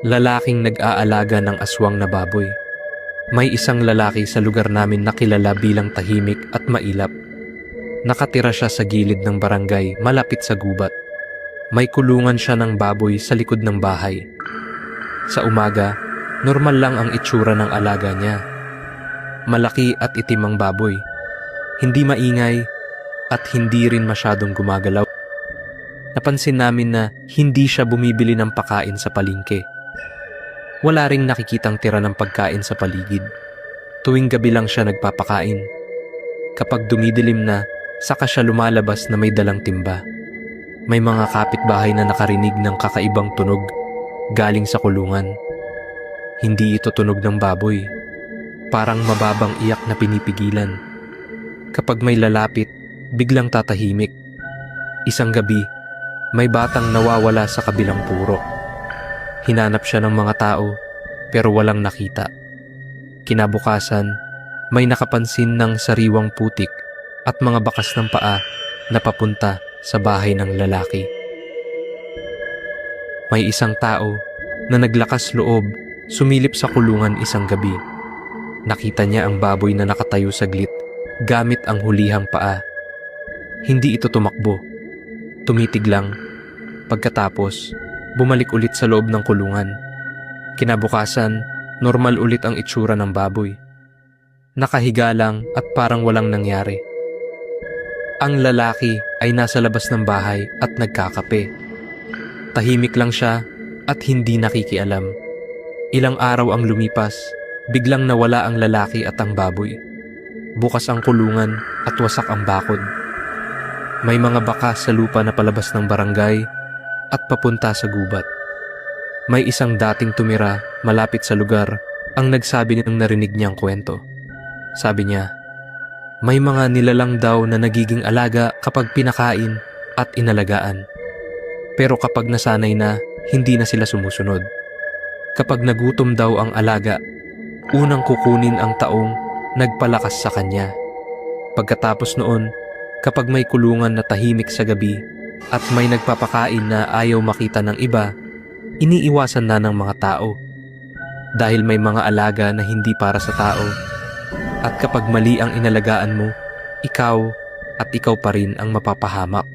Lalaking nag-aalaga ng aswang na baboy. May isang lalaki sa lugar namin na kilala bilang tahimik at mailap. Nakatira siya sa gilid ng barangay malapit sa gubat. May kulungan siya ng baboy sa likod ng bahay. Sa umaga, normal lang ang itsura ng alaga niya. Malaki at itim ang baboy. Hindi maingay at hindi rin masyadong gumagalaw. Napansin namin na hindi siya bumibili ng pagkain sa palengke. Wala ring nakikitang tira ng pagkain sa paligid. Tuwing gabi lang siya nagpapakain. Kapag dumidilim na, saka siya lumalabas na may dalang timba. May mga kapitbahay na nakarinig ng kakaibang tunog galing sa kulungan. Hindi ito tunog ng baboy. Parang mababang iyak na pinipigilan. Kapag may lalapit, biglang tatahimik. Isang gabi, may batang nawawala sa kabilang purok. Hinanap siya ng mga tao pero walang nakita. Kinabukasan, may nakapansin ng sariwang putik at mga bakas ng paa na papunta sa bahay ng lalaki. May isang tao na naglakas loob sumilip sa kulungan isang gabi. Nakita niya ang baboy na nakatayo saglit gamit ang hulihang paa. Hindi ito tumakbo. Tumitig lang. Pagkatapos, bumalik ulit sa loob ng kulungan. Kinabukasan, normal ulit ang itsura ng baboy. Nakahiga lang at parang walang nangyari. Ang lalaki ay nasa labas ng bahay at nagkakape. Tahimik lang siya at hindi nakikialam. Ilang araw ang lumipas, biglang nawala ang lalaki at ang baboy. Bukas ang kulungan at wasak ang bakod. May mga bakas sa lupa na palabas ng barangay at papunta sa gubat. May isang dating tumira malapit sa lugar ang nagsabi ng narinig niyang kwento. Sabi niya, may mga nilalang daw na nagiging alaga kapag pinakain at inalagaan. Pero kapag nasanay na, hindi na sila sumusunod. Kapag nagutom daw ang alaga, unang kukunin ang taong nagpalakas sa kanya. Pagkatapos noon, kapag may kulungan na tahimik sa gabi at may nagpapakain na ayaw makita ng iba, iniiwasan na ng mga tao. Dahil may mga alaga na hindi para sa tao. At kapag mali ang inalagaan mo, ikaw at ikaw pa rin ang mapapahamak.